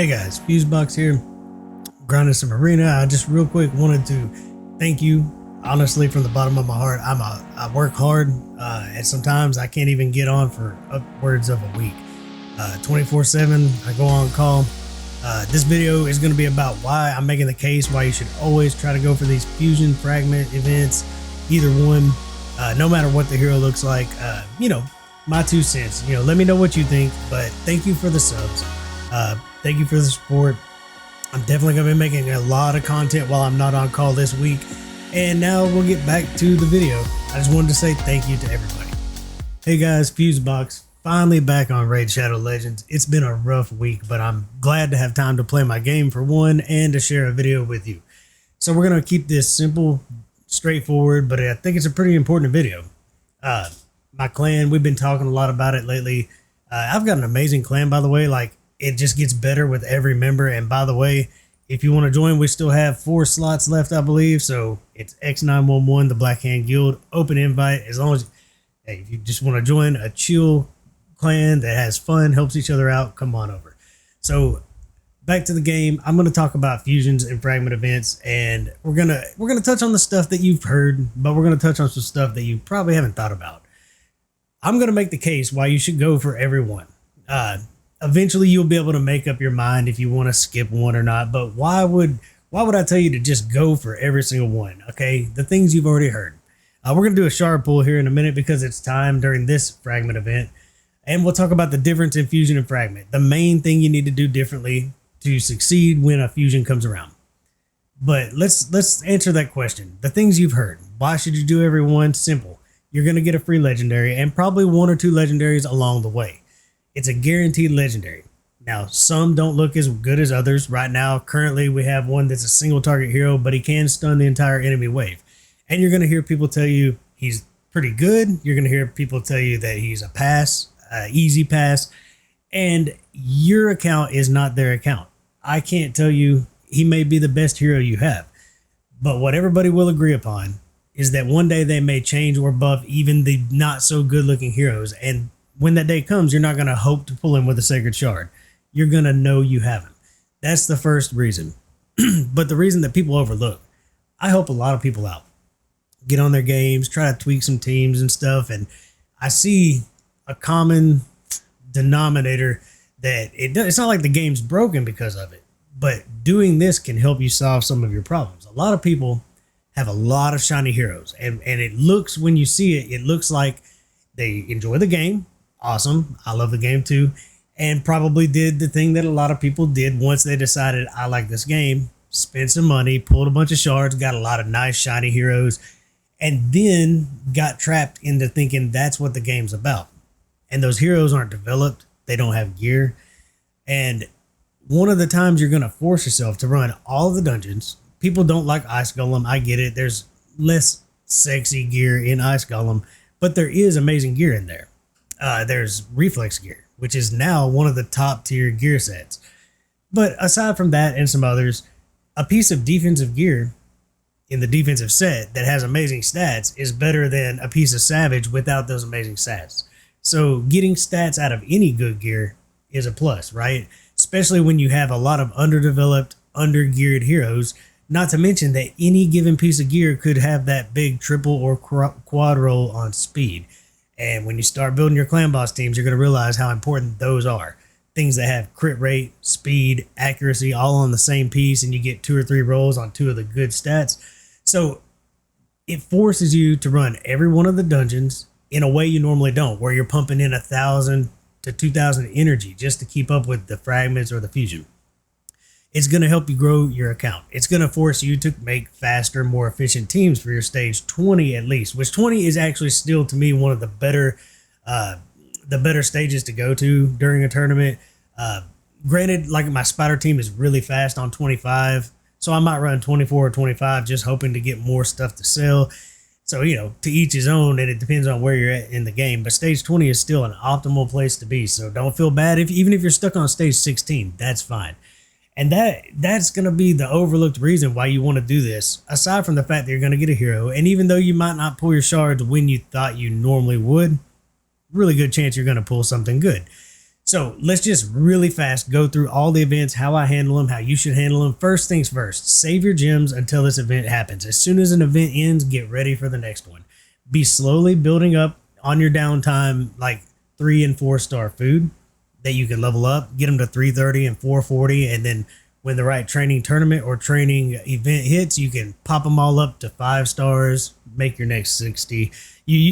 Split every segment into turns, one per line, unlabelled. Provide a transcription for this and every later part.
Hey guys, Fusebox here, grinding some arena. I just real quick wanted to thank you, honestly, from the bottom of my heart. I work hard, and sometimes I can't even get on for upwards of a week. 24/7, I go on call. This video is going to be about why I'm making the case why you should always try to go for these fusion fragment events, either one, no matter what the hero looks like. My 2 cents. Let me know what you think. But thank you for the subs. Thank you for the support. I'm definitely going to be making a lot of content while I'm not on call this week. And now we'll get back to the video. I just wanted to say thank you to everybody. Hey guys, Fusebox. Finally back on Raid Shadow Legends. It's been a rough week, but I'm glad to have time to play my game for one and to share a video with you. So we're going to keep this simple, straightforward, but I think it's a pretty important video. My clan, we've been talking a lot about it lately. I've got an amazing clan, by the way. Like, it just gets better with every member. And by the way, if you want to join, we still have 4 slots left, I believe. So it's X911, the Black Hand Guild, open invite. As long as, hey, if you just want to join a chill clan that has fun, helps each other out, come on over. So back to the game. I'm going to talk about fusions and fragment events, and we're gonna touch on the stuff that you've heard, but we're going to touch on some stuff that you probably haven't thought about. I'm going to make the case why you should go for everyone. Eventually you'll be able to make up your mind if you want to skip one or not, but why would I tell you to just go for every single one? Okay, the things you've already heard. We're going to do a shard pull here in a minute because it's time during this fragment event, and we'll talk about the difference in fusion and fragment, the main thing you need to do differently to succeed when a fusion comes around. But let's answer that question. The things you've heard. Why should you do every one? Simple. You're going to get a free legendary and probably 1 or 2 legendaries along the way. It's a guaranteed legendary. Now, some don't look as good as others. Right now, currently, we have one that's a single target hero, but he can stun the entire enemy wave. And you're going to hear people tell you he's pretty good. You're going to hear people tell you that he's a pass, easy pass, and your account is not their account. I can't tell you he may be the best hero you have, but what everybody will agree upon is that one day they may change or buff even the not so good looking heroes, and when that day comes, you're not going to hope to pull him with a Sacred Shard. You're going to know you haven't. That's the first reason. But the reason that people overlook, I help a lot of people out. Get on their games, try to tweak some teams and stuff. And I see a common denominator that it's not like the game's broken because of it. But doing this can help you solve some of your problems. A lot of people have a lot of shiny heroes. And it looks, when you see it, it looks like they enjoy the game. Awesome. I love the game too. And probably did the thing that a lot of people did once they decided, I like this game, spent some money, pulled a bunch of shards, got a lot of nice shiny heroes, and then got trapped into thinking that's what the game's about. And those heroes aren't developed. They don't have gear. And one of the times you're going to force yourself to run all the dungeons. People don't like Ice Golem. I get it. There's less sexy gear in Ice Golem, but there is amazing gear in there. There's reflex gear, which is now one of the top tier gear sets. But aside from that and some others, a piece of defensive gear in the defensive set that has amazing stats is better than a piece of Savage without those amazing stats. So getting stats out of any good gear is a plus, right? Especially when you have a lot of underdeveloped, under-geared heroes, not to mention that any given piece of gear could have that big triple or quad roll on speed. And when you start building your clan boss teams, you're going to realize how important those are. Things that have crit rate, speed, accuracy, all on the same piece, and you get 2 or 3 rolls on 2 of the good stats. So it forces you to run every one of the dungeons in a way you normally don't, where you're pumping in 1,000 to 2,000 energy just to keep up with the fragments or the fusion. It's going to help you grow your account. It's going to force you to make faster, more efficient teams for your stage 20 at least, which 20 is actually still, to me, one of the better stages to go to during a tournament. Granted, like my spider team is really fast on 25, so I might run 24 or 25 just hoping to get more stuff to sell. So, to each his own, and it depends on where you're at in the game. But stage 20 is still an optimal place to be, so don't feel bad. Even if you're stuck on stage 16, that's fine. And that's going to be the overlooked reason why you want to do this, aside from the fact that you're going to get a hero. And even though you might not pull your shards when you thought you normally would, really good chance you're going to pull something good. So let's just really fast go through all the events, how I handle them, how you should handle them. First things first, save your gems until this event happens. As soon as an event ends, get ready for the next one. Be slowly building up on your downtime, like 3 and 4 star food that you can level up, get them to 330 and 440. And then when the right training tournament or training event hits, you can pop them all up to 5 stars, make your next 60.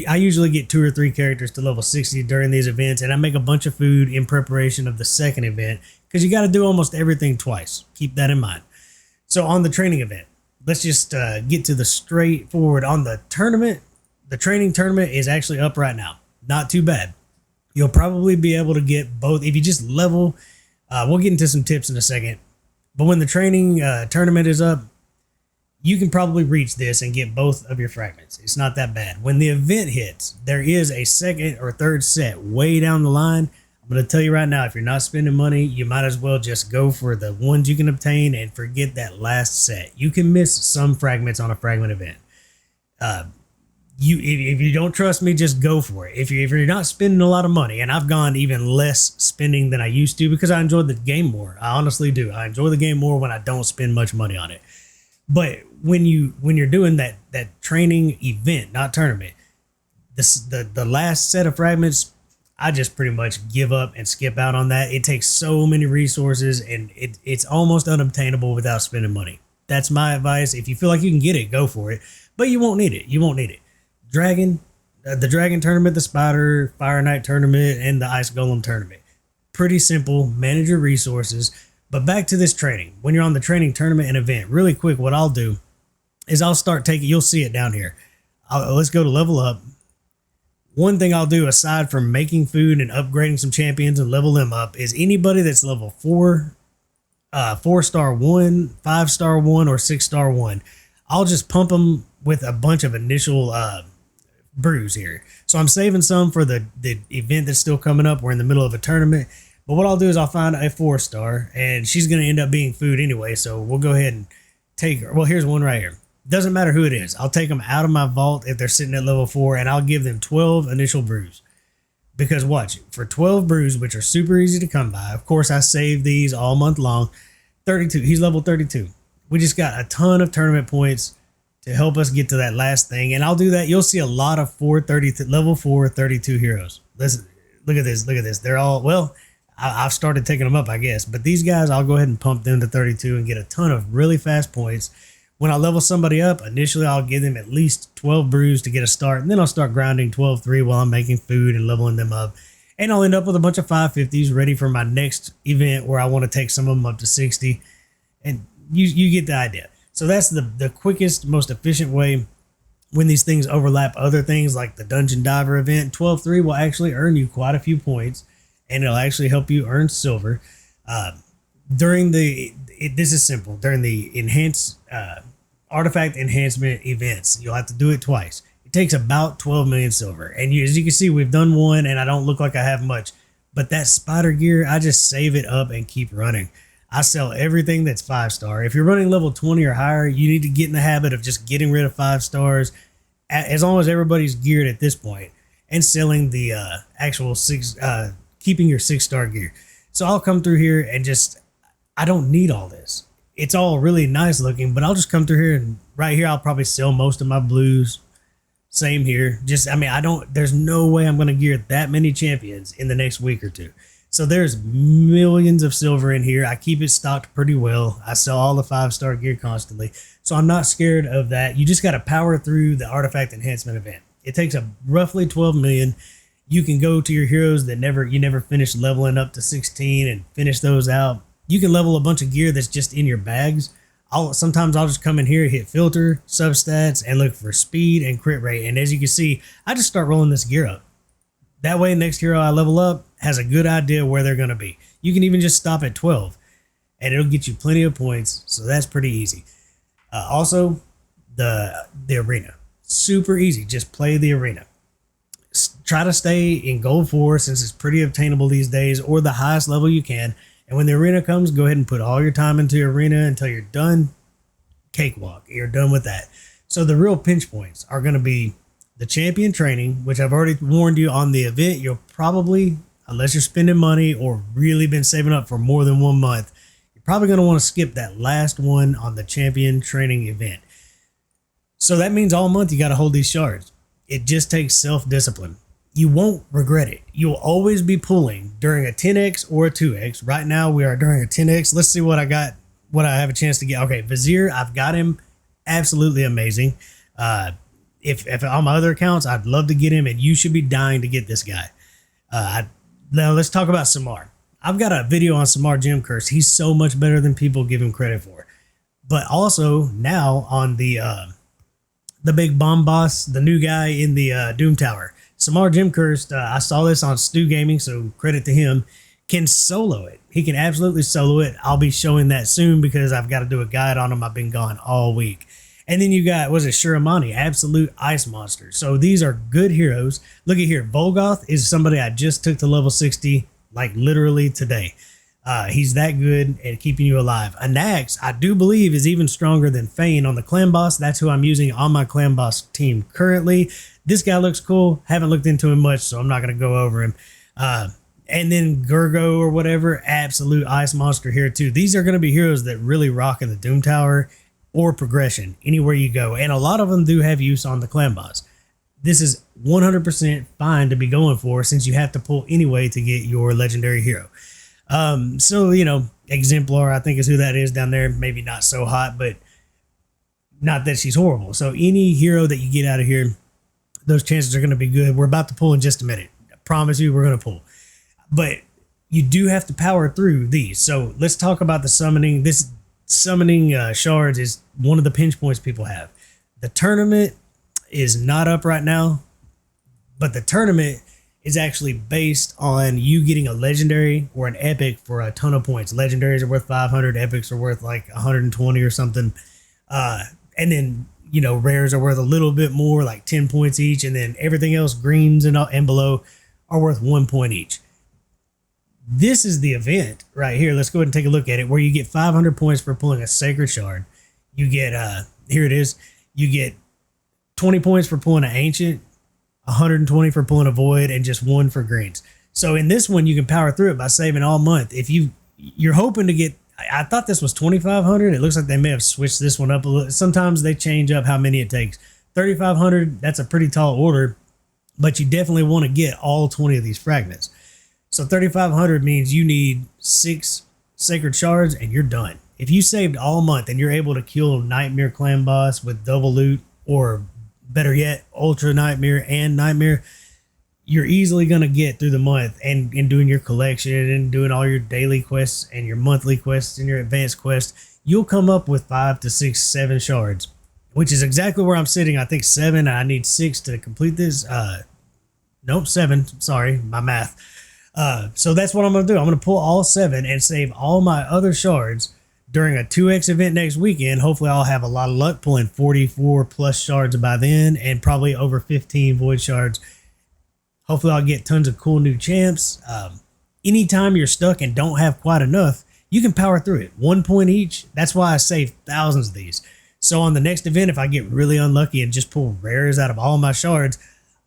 I usually get 2 or 3 characters to level 60 during these events, and I make a bunch of food in preparation of the second event because you got to do almost everything twice. Keep that in mind. So on the training event, let's just get to the straightforward. On the tournament, the training tournament is actually up right now. Not too bad. You'll probably be able to get both if you just level. We'll get into some tips in a second. But when the training tournament is up, you can probably reach this and get both of your fragments. It's not that bad. When the event hits, there is a second or third set way down the line. I'm going to tell you right now, if you're not spending money, you might as well just go for the ones you can obtain and forget that last set. You can miss some fragments on a fragment event. If you don't trust me, just go for it. If you're not spending a lot of money, and I've gone even less spending than I used to because I enjoy the game more. I honestly do. I enjoy the game more when I don't spend much money on it. But when you're doing that training event, not tournament, the last set of fragments, I just pretty much give up and skip out on that. It takes so many resources, and it's almost unobtainable without spending money. That's my advice. If you feel like you can get it, go for it. But you won't need it. You won't need it. The Dragon tournament, the Spider, Fire Knight tournament, and the Ice Golem tournament. Pretty simple. Manage your resources. But back to this training. When you're on the training tournament and event, really quick, what I'll do is I'll start taking, you'll see it down here. Let's go to level up. One thing I'll do aside from making food and upgrading some champions and level them up is anybody that's level 4, 4-star 1, 5-star 1, or 6-star 1, I'll just pump them with a bunch of initial brews here. So I'm saving some for the event that's still coming up. We're in the middle of a tournament. But what I'll do is I'll find a 4-star, and she's going to end up being food anyway, so we'll go ahead and take her. Well, here's one right here. Doesn't matter who it is. I'll take them out of my vault if they're sitting at level 4, and I'll give them 12 initial brews. Because watch, for 12 brews, which are super easy to come by, of course I save these all month long, 32. He's level 32. We just got a ton of tournament points to help us get to that last thing, and I'll do that. You'll see a lot of level 4 32 heroes. Listen, look at this. Look at this. They're all, well, I've started taking them up, I guess. But these guys, I'll go ahead and pump them to 32 and get a ton of really fast points. When I level somebody up, initially I'll give them at least 12 brews to get a start. And then I'll start grinding 12-3 while I'm making food and leveling them up. And I'll end up with a bunch of 550s ready for my next event where I want to take some of them up to 60. And you get the idea. So that's the quickest, most efficient way when these things overlap other things like the Dungeon Diver event. 12-3 will actually earn you quite a few points. And it'll actually help you earn silver. This is simple. During the artifact enhancement events, you'll have to do it twice. It takes about 12 million silver. And as you can see, we've done one, and I don't look like I have much. But that spider gear, I just save it up and keep running. I sell everything that's 5-star. If you're running level 20 or higher, you need to get in the habit of just getting rid of 5 stars, as long as everybody's geared at this point, and selling the actual 6. Keeping your 6-star gear. So I'll come through here and I don't need all this. It's all really nice looking, but I'll just come through here, and right here I'll probably sell most of my blues. Same here. There's no way I'm going to gear that many champions in the next week or two. So there's millions of silver in here. I keep it stocked pretty well. I sell all the 5-star gear constantly. So I'm not scared of that. You just got to power through the artifact enhancement event. It takes roughly 12 million. You can go to your heroes that you never finished leveling up to 16 and finish those out. You can level a bunch of gear that's just in your bags. Sometimes I'll just come in here, hit filter, substats, and look for speed and crit rate. And as you can see, I just start rolling this gear up. That way, next hero I level up has a good idea where they're going to be. You can even just stop at 12, and it'll get you plenty of points. So that's pretty easy. Also, the arena. Super easy. Just play the arena. Try to stay in gold 4 since it's pretty obtainable these days, or the highest level you can. And when the arena comes, go ahead and put all your time into your arena until you're done. Cakewalk. You're done with that. So the real pinch points are going to be the champion training, which I've already warned you on the event. You'll probably, unless you're spending money or really been saving up for more than 1 month, you're probably going to want to skip that last one on the champion training event. So that means all month you got to hold these shards. It just takes self-discipline. You won't regret it. You'll always be pulling during a 10x or a 2x. Right now we are during a 10x. Let's see what I got, what I have a chance to get. Okay, Vizier, I've got him. Absolutely amazing. If on my other accounts, I'd love to get him, and you should be dying to get this guy. Now let's talk about Samar. I've got a video on Samar Gem Curse. He's so much better than people give him credit for. But also now on the big bomb boss, the new guy in the Doom Tower, Samar Gem Cursed, I saw this on Stu Gaming, so credit to him, can solo it. He can absolutely solo it. I'll be showing that soon because I've got to do a guide on him. I've been gone all week. And then you got, was it Shiramani, Absolute Ice Monster. So these are good heroes. Look at here. Volgoth is somebody I just took to level 60, like literally today. He's that good at keeping you alive. Anax, I do believe, is even stronger than Fane on the clan boss. That's who I'm using on my clan boss team currently. This guy looks cool. Haven't looked into him much, so I'm not going to go over him. And then Gurgo or whatever, Absolute Ice Monster here too. These are going to be heroes that really rock in the Doom Tower or progression anywhere you go. And a lot of them do have use on the clan boss. This is 100% fine to be going for since you have to pull anyway to get your legendary hero. So, you know, Exemplar, I think is who that is down there. Maybe not so hot, but not that she's horrible. So any hero that you get out of here, those chances are going to be good. We're about to pull in just a minute. I promise you we're going to pull. But you do have to power through these. So let's talk about the summoning. This summoning shards is one of the pinch points people have. The tournament is not up right now, but the tournament is actually based on you getting a legendary or an epic for a ton of points. Legendaries are worth 500, epics are worth like 120 or something. And then, you know, rares are worth a little bit more, like 10 points each. And then everything else, greens and below, are worth 1 point each. This is the event right here. Let's go ahead and take a look at it, where you get 500 points for pulling a sacred shard. You get, here it is. You get 20 points for pulling an ancient, 120 for pulling a void, and just 1 for greens. So in this one, you can power through it by saving all month. If you're hoping to get, I thought this was 2,500. It looks like they may have switched this one up a little. Sometimes they change up how many it takes. 3,500, that's a pretty tall order, but you definitely want to get all 20 of these fragments. So 3,500 means you need 6 sacred shards and you're done. If you saved all month and you're able to kill Nightmare Clan Boss with double loot, or better yet, Ultra Nightmare and Nightmare, you're easily going to get through the month and doing your collection and doing all your daily quests and your monthly quests and your advanced quests. You'll come up with 5 to 6, 7 shards, which is exactly where I'm sitting. I think 7. I need 6 to complete this. Nope, 7. Sorry, my math. So that's what I'm going to do. I'm going to pull all 7 and save all my other shards during a 2x event next weekend. Hopefully I'll have a lot of luck pulling 44 plus shards by then, and probably over 15 void shards. Hopefully I'll get tons of cool new champs. Anytime you're stuck and don't have quite enough, you can power through it. 1 point each. That's why I saved thousands of these. So on the next event, if I get really unlucky and just pull rares out of all my shards,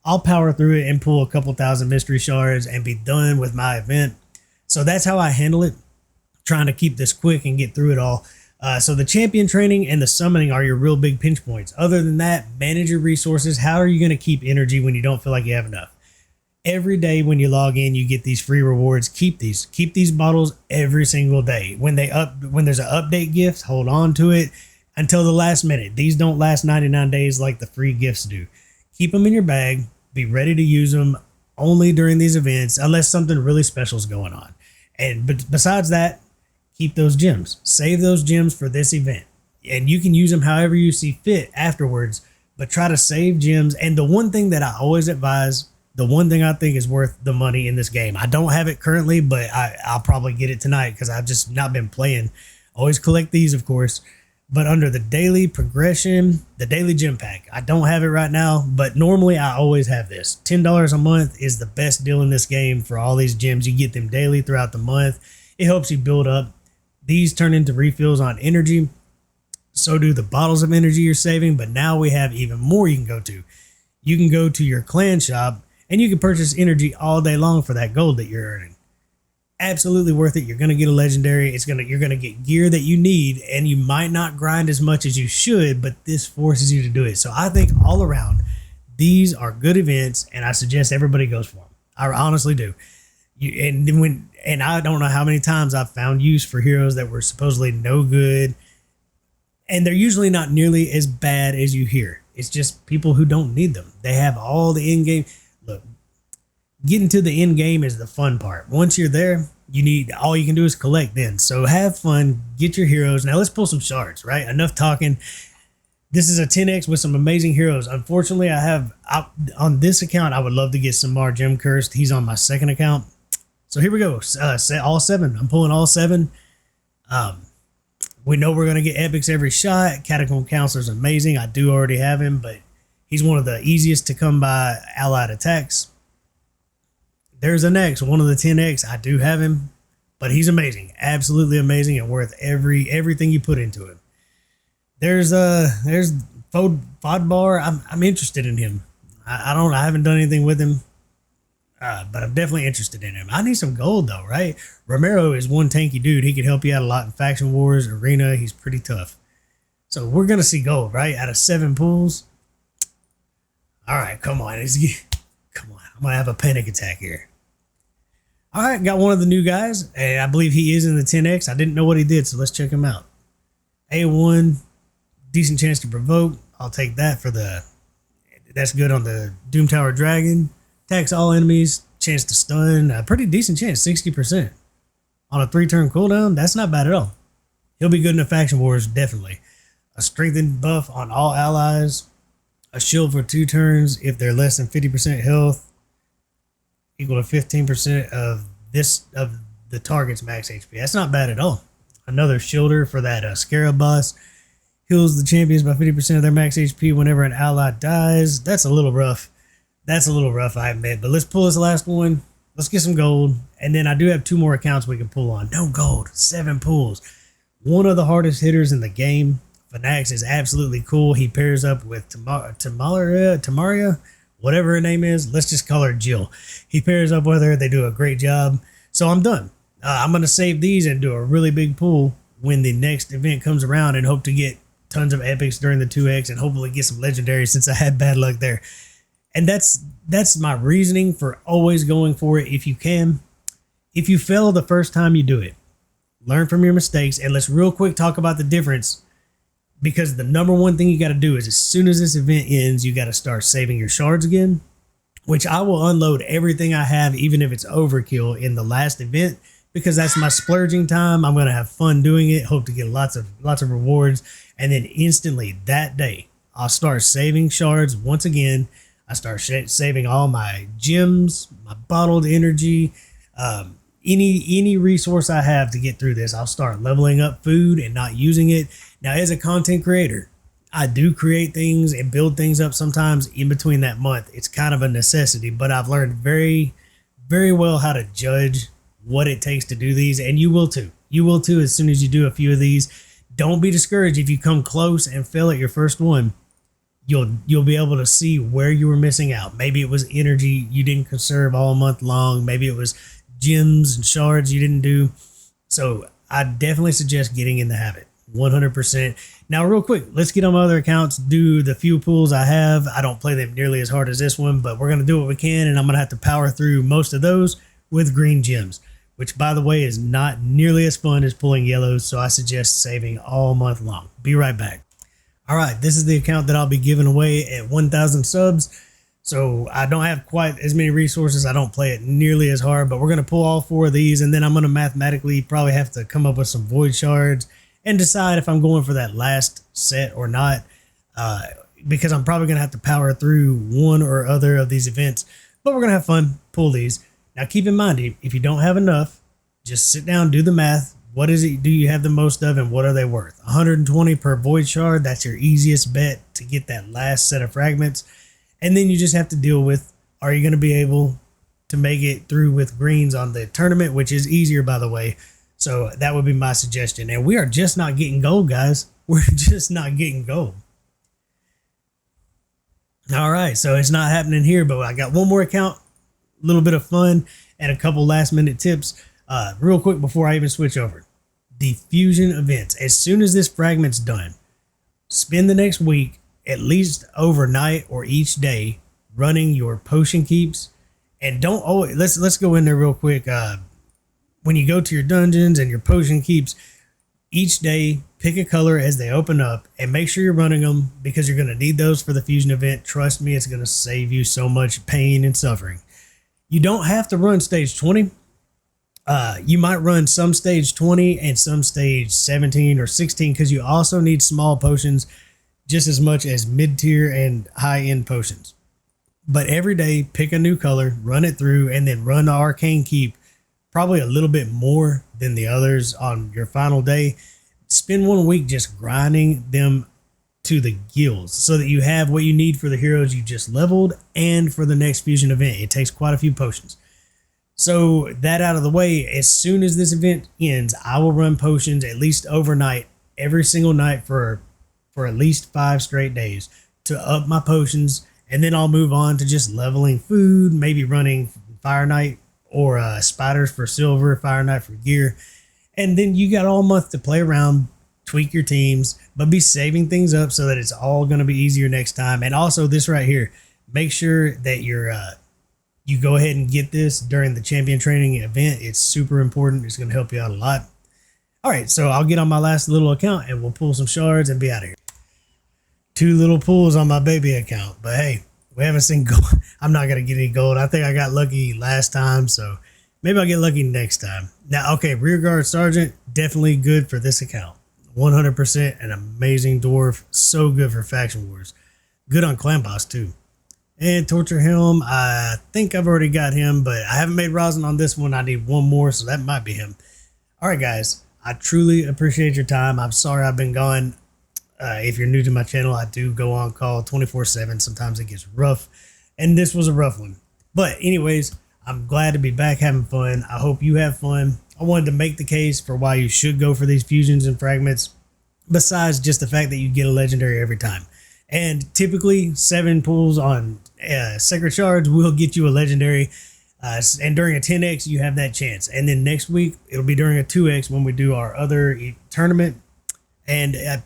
I'll power through it and pull a couple thousand mystery shards and be done with my event. So that's how I handle it, trying to keep this quick and get through it all. So the champion training and the summoning are your real big pinch points. Other than that, manage your resources. How are you going to keep energy when you don't feel like you have enough? Every day when you log in, you get these free rewards. Keep these bottles every single day. When there's an update gift, hold on to it until the last minute. These don't last 99 days like the free gifts do. Keep them in your bag. Be ready to use them only during these events, unless something really special is going on. But besides that, keep those gems. Save those gems for this event. And you can use them however you see fit afterwards, but try to save gems. And the one thing that I always advise, the one thing I think is worth the money in this game, I don't have it currently, but I'll probably get it tonight because I've just not been playing. Always collect these, of course. But under the daily progression, the daily gem pack, I don't have it right now, but normally I always have this. $10 a month is the best deal in this game for all these gems. You get them daily throughout the month. It helps you build up. These turn into refills on energy. So do the bottles of energy you're saving, but now we have even more you can go to. You can go to your clan shop and you can purchase energy all day long for that gold that you're earning. Absolutely worth it. You're going to get a legendary. You're going to get gear that you need, and you might not grind as much as you should, but this forces you to do it. So I think all around, these are good events, and I suggest everybody goes for them. I honestly do. And I don't know how many times I've found use for heroes that were supposedly no good, and they're usually not nearly as bad as you hear. It's just people who don't need them. They have all the end game. Look, getting to the end game is the fun part. Once you're there, all you can do is collect then. So have fun, get your heroes. Now let's pull some shards, right? Enough talking. This is a 10x with some amazing heroes. Unfortunately, on this account, I would love to get Samar Gem Cursed. He's on my second account. So here we go. All 7. I'm pulling all 7. We know we're going to get epics every shot. Catacomb Counselor's amazing. I do already have him, but he's one of the easiest to come by allied attacks. There's an X, one of the 10X. I do have him, but he's amazing. Absolutely amazing and worth everything you put into him. There's Fodbar. I'm interested in him. I haven't done anything with him, but I'm definitely interested in him. I need some gold though, right? Romero is one tanky dude. He could help you out a lot in faction wars, arena. He's pretty tough. So we're gonna see gold, right? Out of 7 pools. All right, come on. Come on. I'm gonna have a panic attack here. All right, got one of the new guys, and I believe he is in the 10X. I didn't know what he did, so let's check him out. A1, decent chance to provoke. I'll take that that's good on the Doom Tower Dragon. Attacks all enemies, chance to stun, a pretty decent chance, 60%. On a 3-turn cooldown, that's not bad at all. He'll be good in the faction wars, definitely. A strengthened buff on all allies. A shield for 2 turns if they're less than 50% health. Equal to 15% of the target's max HP. That's not bad at all. Another shielder for that Scarab boss. Heals the champions by 50% of their max HP whenever an ally dies. That's a little rough. I admit. But let's pull this last one. Let's get some gold. And then I do have 2 more accounts we can pull on. No gold. 7 pulls. One of the hardest hitters in the game. Phonax is absolutely cool. He pairs up with Tamaria, whatever her name is. Let's just call her Jill. He pairs up with her. They do a great job. So I'm done. I'm going to save these and do a really big pull when the next event comes around and hope to get tons of epics during the 2X and hopefully get some legendaries since I had bad luck there. And that's my reasoning for always going for it if you can. If you fail the first time you do it, learn from your mistakes. And let's real quick talk about the difference, because the number one thing you got to do is as soon as this event ends, you got to start saving your shards again, which I will unload everything I have, even if it's overkill in the last event, because that's my splurging time. I'm going to have fun doing it. Hope to get lots of rewards. And then instantly that day, I'll start saving shards once again. I start saving all my gems, my bottled energy, any resource I have to get through this. I'll start leveling up food and not using it. Now, as a content creator, I do create things and build things up sometimes in between that month. It's kind of a necessity, but I've learned very, very well how to judge what it takes to do these, and you will too. You will too as soon as you do a few of these. Don't be discouraged if you come close and fail at your first one. You'll be able to see where you were missing out. Maybe it was energy you didn't conserve all month long. Maybe it was gems and shards you didn't do. So I definitely suggest getting in the habit. 100%. Now, real quick, let's get on my other accounts, do the few pools I have. I don't play them nearly as hard as this one, but we're going to do what we can, and I'm going to have to power through most of those with green gems, which, by the way, is not nearly as fun as pulling yellows, so I suggest saving all month long. Be right back. All right, this is the account that I'll be giving away at 1,000 subs, so I don't have quite as many resources. I don't play it nearly as hard, but we're going to pull all 4 of these, and then I'm going to mathematically probably have to come up with some void shards and decide if I'm going for that last set or not, because I'm probably going to have to power through one or other of these events, but we're going to have fun, pull these. Now, keep in mind, if you don't have enough, just sit down, do the math. What is it do you have the most of, and what are they worth? 120 per void shard. That's your easiest bet to get that last set of fragments. And then you just have to deal with, are you going to be able to make it through with greens on the tournament, which is easier, by the way. So that would be my suggestion. And we are just not getting gold, guys. We're just not getting gold. All right, so it's not happening here, but I got one more account little bit of fun and a couple last minute tips. Real quick before I even switch over. The fusion events. As soon as this fragment's done, spend the next week, at least overnight or each day, running your potion keeps. And don't always, let's go in there real quick. When you go to your dungeons and your potion keeps, each day pick a color as they open up and make sure you're running them, because you're going to need those for the fusion event. Trust me, it's going to save you so much pain and suffering. You don't have to run stage 20. You might run some stage 20 and some stage 17 or 16, because you also need small potions just as much as mid-tier and high-end potions. But every day, pick a new color, run it through, and then run the arcane keep probably a little bit more than the others on your final day. Spend 1 week just grinding them to the gills so that you have what you need for the heroes you just leveled and for the next fusion event. It takes quite a few potions. So that out of the way, as soon as this event ends, I will run potions at least overnight, every single night for at least 5 straight days to up my potions. And then I'll move on to just leveling food, maybe running Fire Knight or spiders for silver, Fire Knight for gear. And then you got all month to play around, tweak your teams, but be saving things up so that it's all going to be easier next time. And also this right here, make sure that you go ahead and get this during the champion training event. It's super important. It's going to help you out a lot. All right, so I'll get on my last little account and we'll pull some shards and be out of here. 2 little pulls on my baby account, but hey, we haven't seen gold. I'm not going to get any gold. I think I got lucky last time, so maybe I'll get lucky next time. Now, okay, Rearguard Sergeant, definitely good for this account. 100% an amazing dwarf. So good for faction wars. Good on clan boss too. And Torture Helm, I think I've already got him, but I haven't made rosin on this one. I need one more, so that might be him. All right, guys, I truly appreciate your time. I'm sorry I've been gone. If you're new to my channel, I do go on call 24/7. Sometimes it gets rough, and this was a rough one. But anyways, I'm glad to be back having fun. I hope you have fun. I wanted to make the case for why you should go for these fusions and fragments, besides just the fact that you get a legendary every time. And typically 7 pulls on Sacred Shards will get you a legendary. And during a 10x, you have that chance. And then next week, it'll be during a 2x when we do our other tournament. And I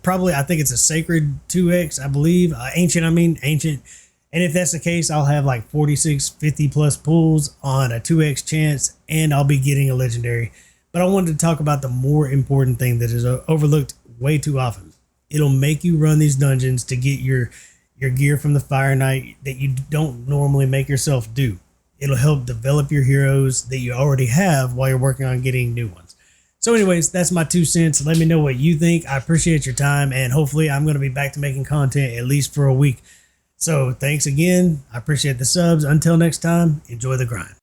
think it's a Sacred 2x, I believe. Ancient. And if that's the case, I'll have like 46, 50 plus pulls on a 2x chance, and I'll be getting a legendary. But I wanted to talk about the more important thing that is overlooked way too often. It'll make you run these dungeons to get your gear from the Fire Knight that you don't normally make yourself do. It'll help develop your heroes that you already have while you're working on getting new ones. So anyways, that's my 2 cents. Let me know what you think. I appreciate your time, and hopefully I'm going to be back to making content at least for a week. So thanks again. I appreciate the subs. Until next time, enjoy the grind.